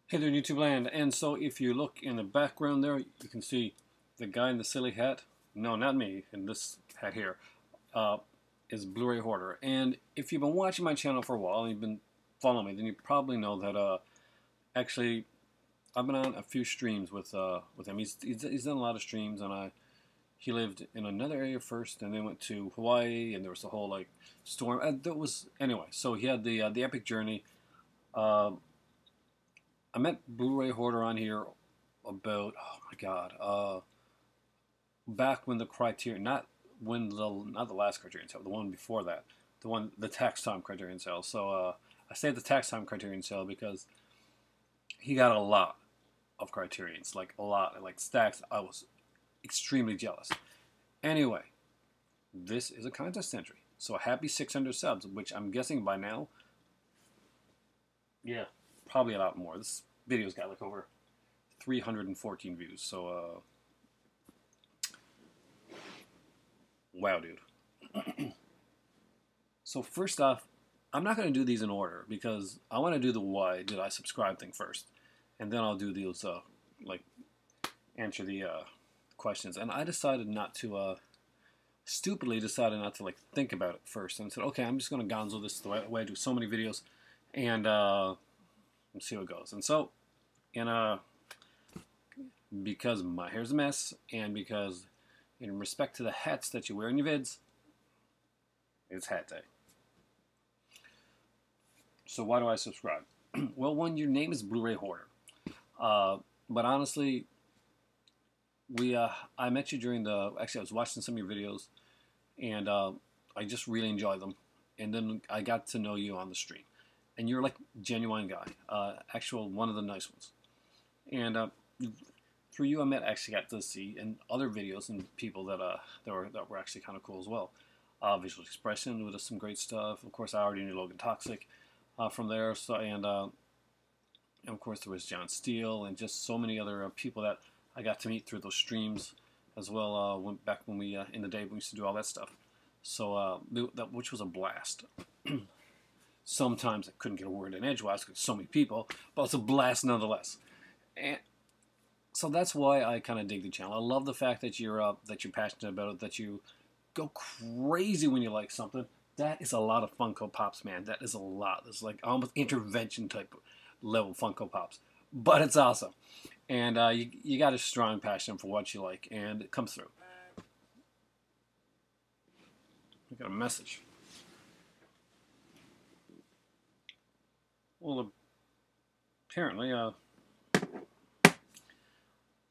Hey there, YouTube land. And so if you look in the background there, you can see the guy in the silly hat. No, not me, in this hat here, uh, is Blu-ray Hoarder. And if you've been watching my channel for a while and you've been following me, then you probably know that actually I've been on a few streams with him. He's done a lot of streams, and he lived in another area first, and then went to Hawaii, and there was the whole like storm. That was anyway. So he had the epic journey. Uh, I met Blu-ray Hoarder on here about, oh my god, back when the Criterion, not the last Criterion sale, the one before that, the tax time Criterion sale. So I say the tax time Criterion sale because he got a lot of Criterions, like a lot, like stacks. I was extremely jealous. Anyway, this is a contest entry, so happy 600 subs, which I'm guessing by now, yeah, probably a lot more. This video's got like over 314 views. So, wow, dude. So first off, I'm not going to do these in order because I want to do the why did I subscribe thing first, and then I'll do these like answer the questions. And I decided not to. Stupidly decided not to like think about it first, and said, okay, I'm just going to gonzo this the way I do so many videos, and see how it goes. And so, because my hair's a mess, and because in respect to the hats that you wear in your vids, it's hat day. So why do I subscribe? Well, one, your name is Blu-ray Hoarder, but honestly, I met you during actually I was watching some of your videos, and I just really enjoyed them, and then I got to know you on the stream, and you're like a genuine guy, actual one of the nice ones, and through you I actually got to see in other videos and people that were actually kind of cool as well. Visual Expression with some great stuff. Of course, I already knew Logan Toxic from there, so and of course there was John Steele and just so many other people that I got to meet through those streams as well. Back when we in the day we used to do all that stuff, so which was a blast. Sometimes I couldn't get a word in edgewise because so many people, but it's a blast nonetheless. And so that's why I kind of dig the channel. I love the fact that you're passionate about it, that you go crazy when you like something. That is a lot of Funko Pops, man. That is a lot. It's like almost intervention type level Funko Pops, but it's awesome. And you got a strong passion for what you like, and it comes through. I got a message. Well, apparently,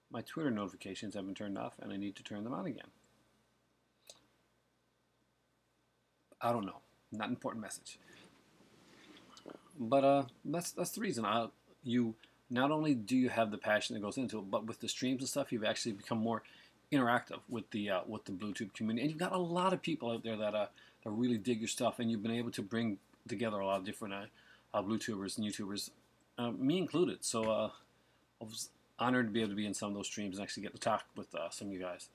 my Twitter notifications have been turned off, and I need to turn them on again. I don't know. Not an important message. But that's the reason. You not only do you have the passion that goes into it, but with the streams and stuff, you've actually become more interactive with the Bluetooth community, and you've got a lot of people out there that really dig your stuff, and you've been able to bring together a lot of different Bluetubers and YouTubers, me included. So I was honored to be able to be in some of those streams and actually get to talk with some of you guys,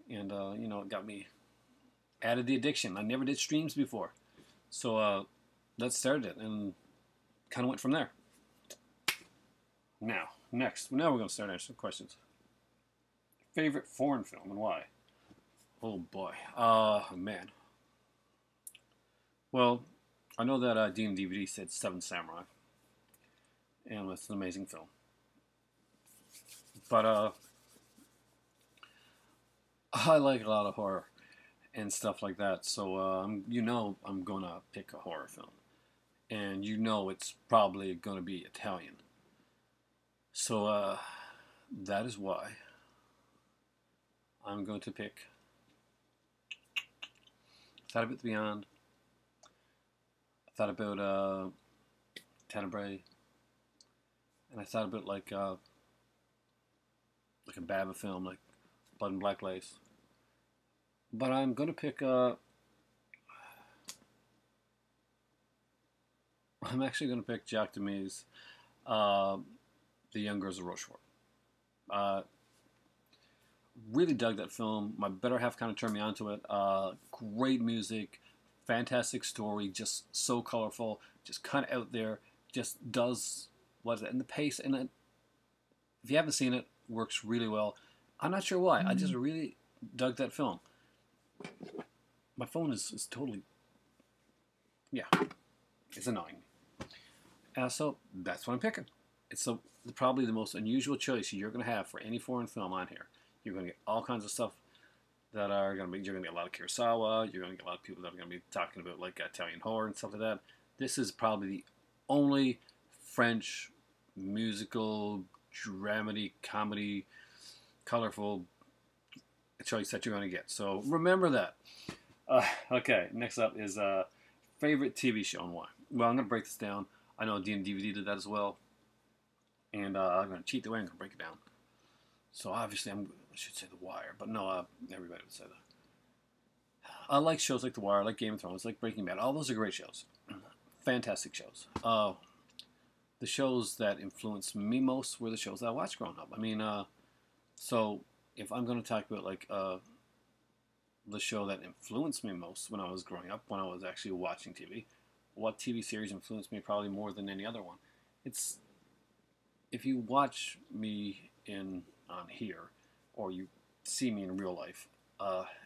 and it got me added the addiction. I never did streams before, so that started it and kind of went from there. Now we're going to start answering questions. Favorite foreign film and why? Oh boy, man. Well, I know that DVD said Seven Samurai, and it's an amazing film. But I like a lot of horror and stuff like that, so I'm gonna pick a horror film, and it's probably gonna be Italian. So that is why I'm going to pick. I thought about Beyond. I thought about Tenebrae, and I thought about like a Bava film, like Blood and Black Lace. But I'm gonna pick. I'm actually gonna pick Jacques Demy's The Young Girls of Rochefort. Really dug that film. My better half kind of turned me onto it. Great music, fantastic story, just so colorful, just kind of out there. Just does what is it? And the pace, and if you haven't seen it, works really well. I'm not sure why. I just really dug that film. My phone is totally, yeah, it's annoying. So that's what I'm picking. It's probably the most unusual choice you're going to have for any foreign film on here. You're going to get all kinds of stuff that are going to be, you're going to get a lot of Kurosawa, you're going to get a lot of people that are going to be talking about like Italian horror and stuff like that. This is probably the only French musical, dramedy, comedy, colorful choice that you're going to get. So remember that. Okay, next up is favorite TV show and why. Well, I'm going to break this down. I know DVD did that as well. And I'm going to cheat the way. I'm going to break it down. So obviously, I should say The Wire, but no, everybody would say that. I like shows like The Wire, like Game of Thrones, like Breaking Bad. All those are great shows. Fantastic shows. The shows that influenced me most were the shows that I watched growing up. I mean, so if I'm going to talk about like the show that influenced me most when I was growing up, when I was actually watching TV, what TV series influenced me probably more than any other one? It's if you watch me on here, or you see me in real life,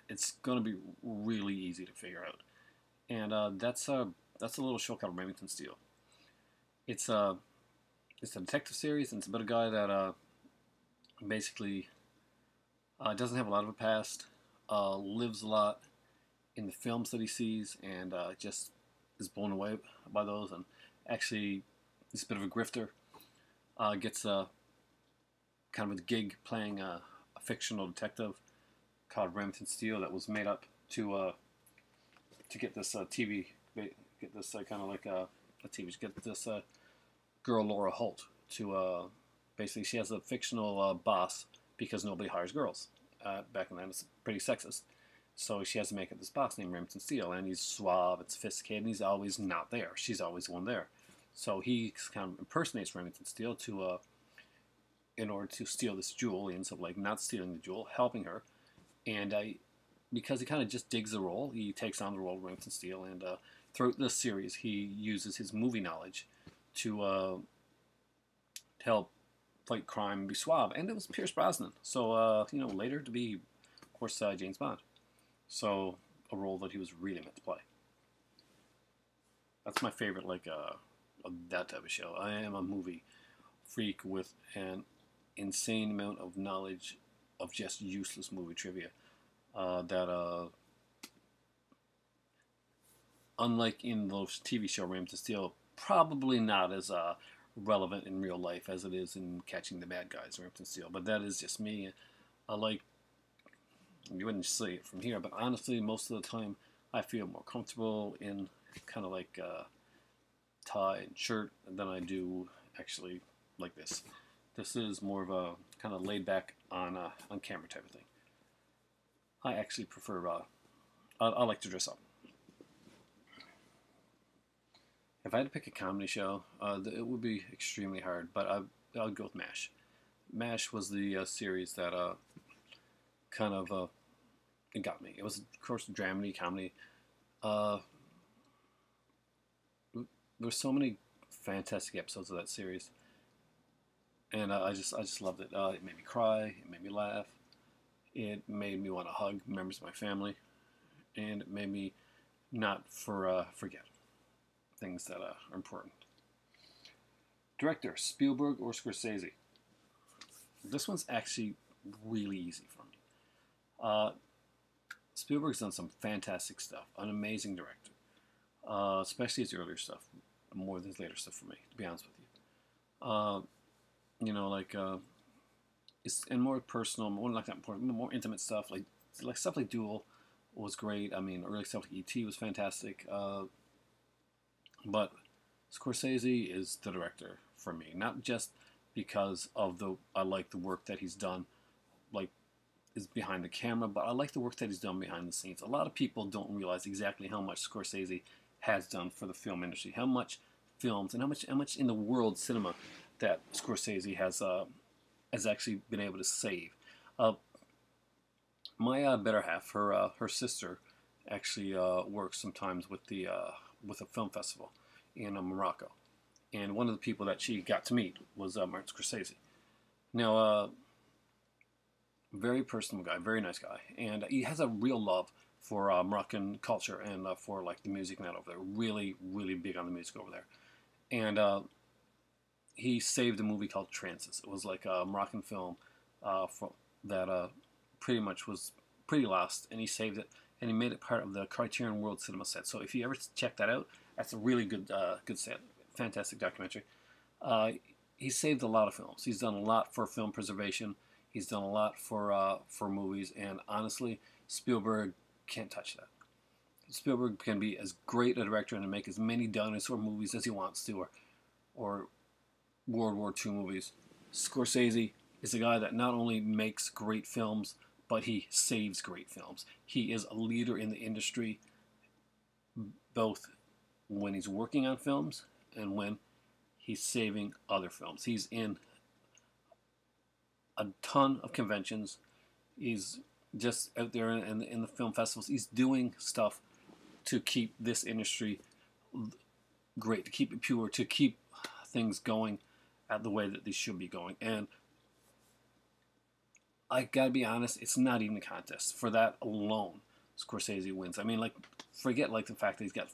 it's going to be really easy to figure out. And that's a little show called Remington Steele. It's a detective series, and it's about a guy that basically doesn't have a lot of a past, lives a lot in the films that he sees, and just is blown away by those. And actually, he's a bit of a grifter. Gets kind of a gig playing a fictional detective called Remington Steele that was made up to get this TV, get this kind of like a TV, get this girl Laura Holt to basically she has a fictional boss because nobody hires girls. Back in then, it's pretty sexist. So she has to make up this boss named Remington Steele, and he's suave and sophisticated, and he's always not there. She's always the one there. So he kind of impersonates Remington Steele to, in order to steal this jewel. He ends up like not stealing the jewel, helping her, and because he kind of just digs the role, he takes on the role of Remington Steele, and throughout this series, he uses his movie knowledge to help fight crime and be suave. And it was Pierce Brosnan, so later to be, of course, James Bond. So a role that he was really meant to play. That's my favorite, like that type of show. I am a movie freak with an insane amount of knowledge of just useless movie trivia. That unlike in those TV show Remington Steele, probably not as relevant in real life as it is in Catching the Bad Guys, Remington Steele. But that is just me. I like, you wouldn't see it from here, but honestly, most of the time, I feel more comfortable in kind of like tie and shirt than I do actually like this. This is more of a kind of laid back on camera type of thing. I actually prefer, I like to dress up. If I had to pick a comedy show, it would be extremely hard, but I would go with MASH. MASH was the series that kind of it got me. It was, of course, dramedy, comedy. There were so many fantastic episodes of that series, and I just loved it. It made me cry. It made me laugh. It made me want to hug members of my family, and it made me not forget things that are important. Director, Spielberg or Scorsese? This one's actually really easy for me. Spielberg's done some fantastic stuff. An amazing director. Especially his earlier stuff. More than his later stuff for me, to be honest with you. It's and more personal, more like that important, more intimate stuff, like stuff like Duel was great. I mean, early stuff like E.T. was fantastic. But Scorsese is the director for me, not just because of I like the work that he's done, like is behind the camera, but I like the work that he's done behind the scenes. A lot of people don't realize exactly how much Scorsese has done for the film industry, how much films and how much in the world cinema that Scorsese has actually been able to save. My better half, her sister, actually works sometimes with a film festival in Morocco, and one of the people that she got to meet was Martin Scorsese. Now, very personal guy, very nice guy, and he has a real love for Moroccan culture and for like the music and that over there. Really, really big on the music over there. And he saved a movie called Trances. It was like a Moroccan film that pretty much was pretty lost, and he saved it, and he made it part of the Criterion World Cinema set. So if you ever check that out, that's a really good good set, fantastic documentary. He saved a lot of films. He's done a lot for film preservation. He's done a lot for movies, and honestly, Spielberg can't touch that. Spielberg can be as great a director and make as many dinosaur movies as he wants to, or World War II movies. Scorsese is a guy that not only makes great films, but he saves great films. He is a leader in the industry, both when he's working on films and when he's saving other films. He's in a ton of conventions. He's just out there in the film festivals. He's doing stuff to keep this industry great, to keep it pure, to keep things going at the way that they should be going. And I gotta be honest, it's not even a contest. For that alone, Scorsese wins. I mean, like, forget like the fact that he's got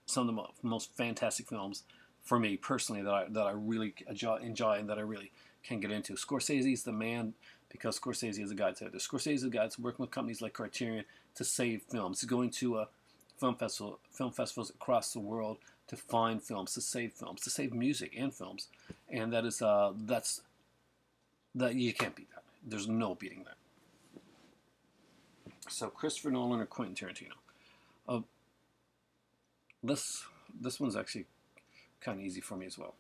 some of the most fantastic films for me personally that I really enjoy and that I really can get into. Scorsese's the man because Scorsese is a guy to this. Scorsese is a guy that's working with companies like Criterion to save films. He's going to film festivals across the world to find films, to save music and films, and that is that you can't beat that. There's no beating that. So Christopher Nolan or Quentin Tarantino. This one's actually kind of easy for me as well.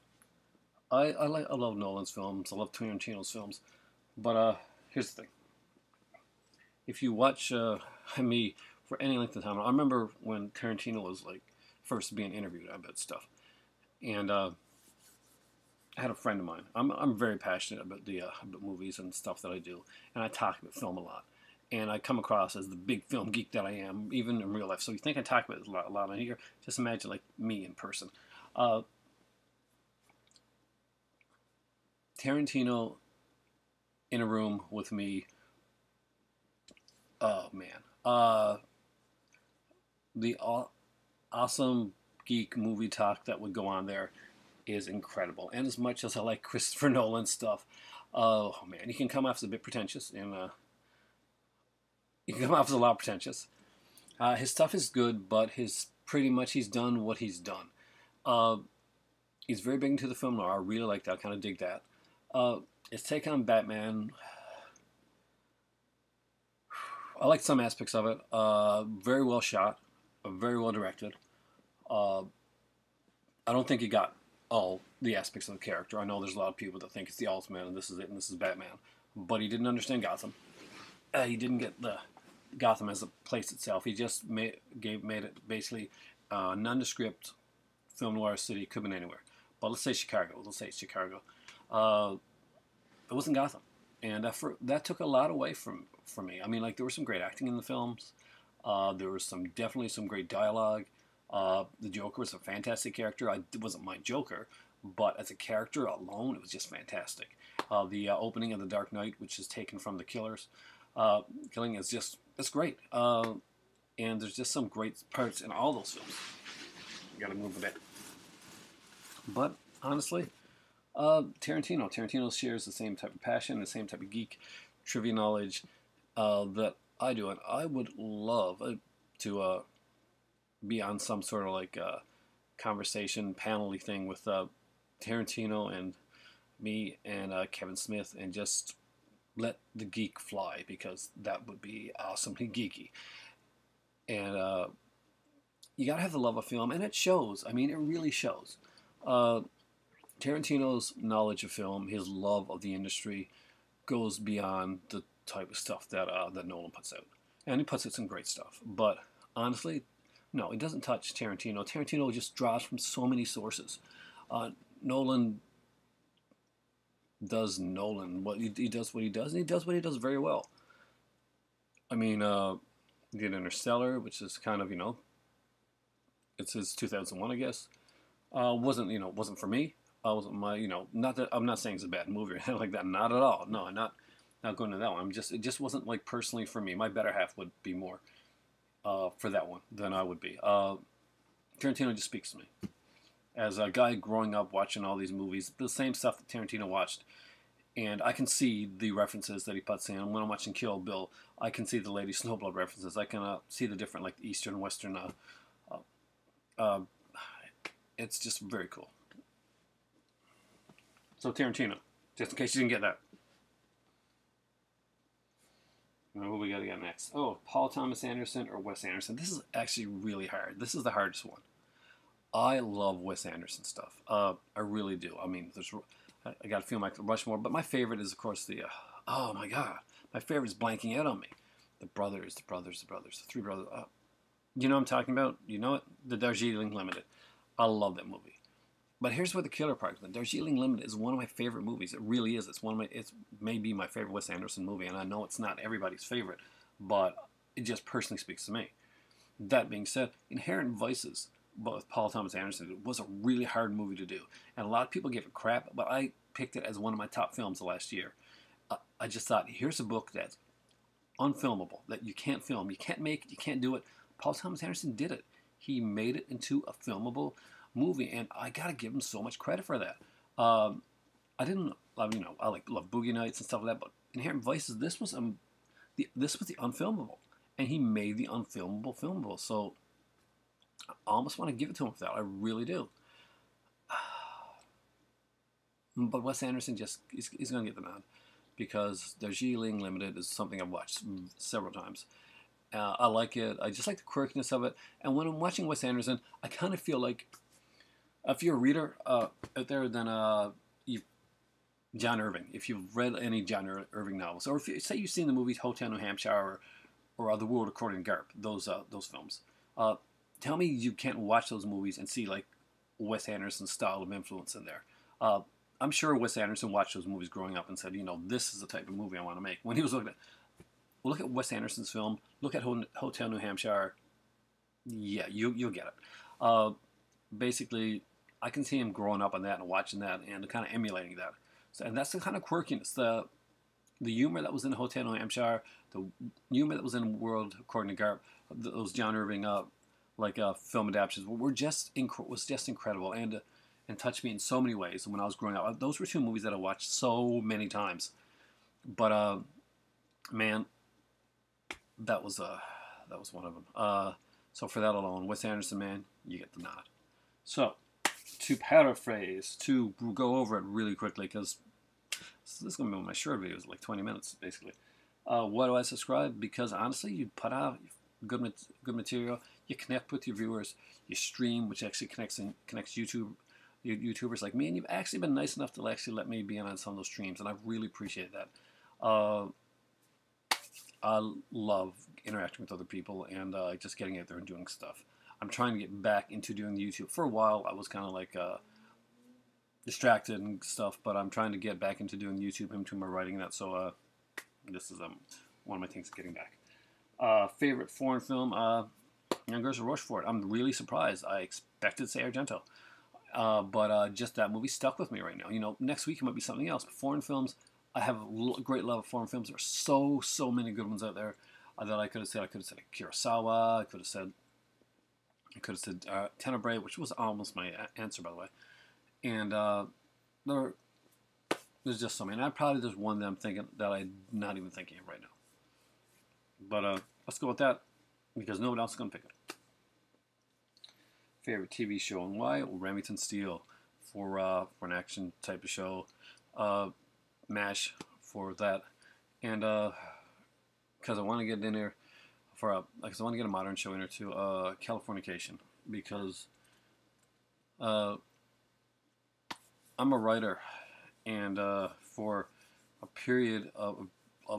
I love Nolan's films. I love Tarantino's films, but here's the thing. If you watch me for any length of time, I remember when Tarantino was like first being interviewed about stuff, and I had a friend of mine. I'm very passionate about about movies and stuff that I do, and I talk about film a lot. And I come across as the big film geek that I am, even in real life. So you think I talk about it a lot on here? Just imagine like me in person. Tarantino in a room with me. Oh man, the awesome geek movie talk that would go on there is incredible. And as much as I like Christopher Nolan stuff, oh man, he can come off as a bit pretentious, and he can come off as a lot pretentious. His stuff is good, but he's done what he's done. He's very big into the film noir. I really like that. I kind of dig that. His take on Batman, I like some aspects of it. Very well shot, very well directed. I don't think he got all the aspects of the character. I know there's a lot of people that think it's the ultimate and this is it and this is Batman, but he didn't understand Gotham. He didn't get the Gotham as a place itself. He just made it basically a nondescript film noir city. Could have been anywhere, but let's say Chicago. Let's say it's Chicago. It wasn't Gotham, and that took a lot away from me. I mean, like, there was some great acting in the films. There was definitely some great dialogue. The Joker was a fantastic character. It wasn't my Joker, but as a character alone, it was just fantastic. The opening of The Dark Knight, which is taken from The Killers, killing it's great. And there's just some great parts in all those films. You gotta move a bit. But honestly, Tarantino shares the same type of passion, the same type of geek trivia knowledge that I do, and I would love to be on some sort of like conversation panel-y thing with Tarantino and me and Kevin Smith, and just let the geek fly, because that would be awesomely geeky. And you gotta have the love of film, and it shows. I mean, it really shows. Tarantino's knowledge of film, his love of the industry, goes beyond the type of stuff that Nolan puts out, and he puts out some great stuff. But honestly, no, it doesn't touch Tarantino. Tarantino just draws from so many sources. Nolan does Nolan. He does what he does, and he does what he does very well. I mean, he did Interstellar, which is kind of, it's his 2001, I guess. Wasn't for me, I was my, you know, not that I'm not saying it's a bad movie or anything like that. Not at all. No, I'm not going to that one. I'm just, it just wasn't like personally for me. My better half would be more for that one than I would be. Tarantino just speaks to me as a guy growing up watching all these movies, the same stuff that Tarantino watched. And I can see the references that he puts in. When I'm watching Kill Bill, I can see the Lady Snowblood references. I can see the different, like, Eastern, Western. Uh, uh, it's just very cool. So Tarantino, just in case you didn't get that. What we got to get next? Oh, Paul Thomas Anderson or Wes Anderson. This is actually really hard. This is the hardest one. I love Wes Anderson stuff. I really do. I mean, I got to feel my Rushmore, but my favorite is, of course, the. Oh my God, my favorite is blanking out on me. The three brothers. You know what I'm talking about? You know it? The Darjeeling Limited. I love that movie. But here's where the killer part is. Darjeeling Limited is one of my favorite movies. It really is. It's one of my. It's maybe my favorite Wes Anderson movie, and I know it's not everybody's favorite, but it just personally speaks to me. That being said, Inherent Vices, but with Paul Thomas Anderson, was a really hard movie to do, and a lot of people gave it crap. But I picked it as one of my top films the last year. I just thought, here's a book that's unfilmable, that you can't film, you can't make it, you can't do it. Paul Thomas Anderson did it. He made it into a filmable movie, and I gotta give him so much credit for that. I didn't, you know, I love Boogie Nights and stuff like that, but Inherent Vices, this was the unfilmable, and he made the unfilmable filmable. So I almost want to give it to him for that. I really do. But Wes Anderson he's going to get the nod because Darjeeling Limited is something I've watched several times. I like it. I just like the quirkiness of it. And when I'm watching Wes Anderson, I kind of feel like if you're a reader out there, then John Irving. If you've read any John Irving novels, or if say you've seen the movies Hotel New Hampshire or The World According to Garp, those films. Tell me you can't watch those movies and see like Wes Anderson's style of influence in there. I'm sure Wes Anderson watched those movies growing up and said, you know, this is the type of movie I want to make. When he was looking at, look at Wes Anderson's film, look at Hotel New Hampshire. Yeah, you'll get it. Basically, I can see him growing up on that and watching that and kind of emulating that. So, and that's the kind of quirkiness, the humor that was in Hotel New Hampshire, the humor that was in World According to Garp, those John Irving film adaptations was just incredible and touched me in so many ways. When I was growing up, those were two movies that I watched so many times. But man, that was one of them. So for that alone, Wes Anderson, man, you get the nod. So to paraphrase, to go over it really quickly, because this is going to be one of my short videos, like 20 minutes, basically. Why do I subscribe? Because honestly, you put out good material, you connect with your viewers, you stream, which actually connects YouTubers like me, and you've actually been nice enough to actually let me be in on some of those streams, and I really appreciate that. I love interacting with other people and just getting out there and doing stuff. I'm trying to get back into doing YouTube. For a while, I was kind of like distracted and stuff, but I'm trying to get back into doing YouTube, into my writing and that. So this is one of my things getting back. Favorite foreign film? Young Girls of Rochefort. I'm really surprised. I expected to say Argento. But just that movie stuck with me right now. You know, next week it might be something else. But foreign films, I have a great love of foreign films. There are so many good ones out there that I could have said. I could have said Kurosawa. I could have said Tenebrae, which was almost my answer, by the way. And there's just so many. And I probably there's one that I'm thinking that I'm not even thinking of right now. But let's go with that because nobody else is going to pick it. Favorite TV show and why? Well, Remington Steele for an action type of show. MASH for that, and because I want to get in there because I want to get a modern show in there too. Californication, because I'm a writer, and for a period of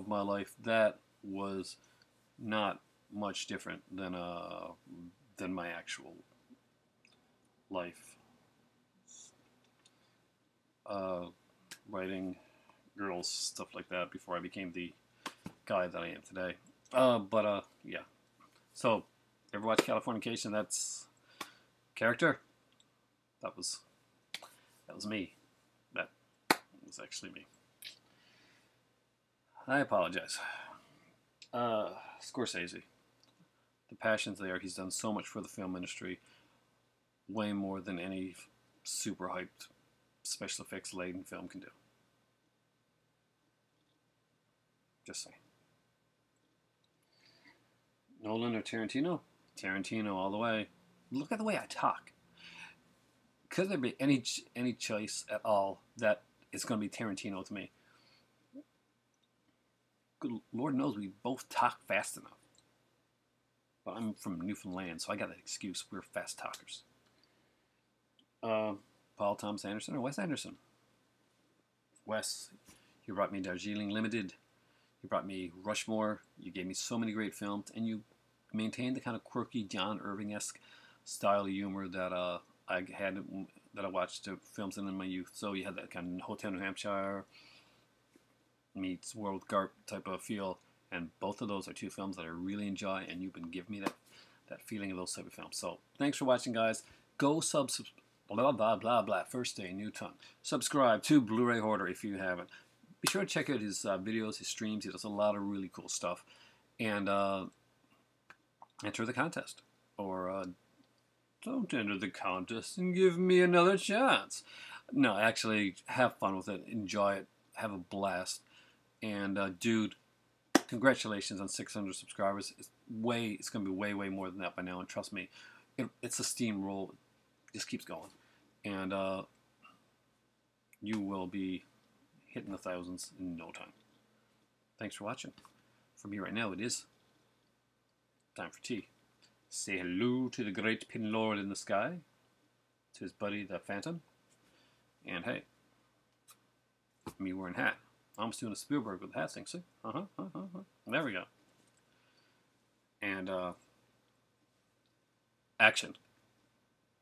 my life that was not much different than my actual life. Writing girls, stuff like that, before I became the guy that I am today. Yeah. So, ever watch Californication? That's character. That was me. That was actually me. I apologize. Scorsese. The passion's there. He's done so much for the film industry. Way more than any super hyped special effects laden film can do. Just saying. Nolan or Tarantino? Tarantino all the way. Look at the way I talk. Could there be any choice at all that it's going to be Tarantino to me? Good Lord knows we both talk fast enough. But I'm from Newfoundland, so I got that excuse. We're fast talkers. Paul Thomas Anderson or Wes Anderson? Wes, you brought me Darjeeling Limited. You brought me Rushmore. You gave me so many great films, and you maintained the kind of quirky John Irving-esque style of humor that I had that I watched films in my youth. So you had that kind of Hotel New Hampshire meets World Garp type of feel, and both of those are two films that I really enjoy, and you've been giving me that feeling of those type of films. So thanks for watching, guys. Go blah blah blah blah. First day, new tongue. Subscribe to Blu-ray Hoarder if you haven't. Be sure to check out his videos, his streams. He does a lot of really cool stuff, and enter the contest, or don't enter the contest and give me another chance. No, actually, have fun with it. Enjoy it. Have a blast. And dude, congratulations on 600 subscribers. It's going to be way more than that by now. And trust me, it's a steamroll. It just keeps going. And you will be hitting the thousands in no time. Thanks for watching. For me right now, it is time for tea. Say hello to the great Pin Lord in the sky, to his buddy the Phantom, and hey, me wearing hat. I'm just doing a Spielberg with the hat thing, see? There we go. And action.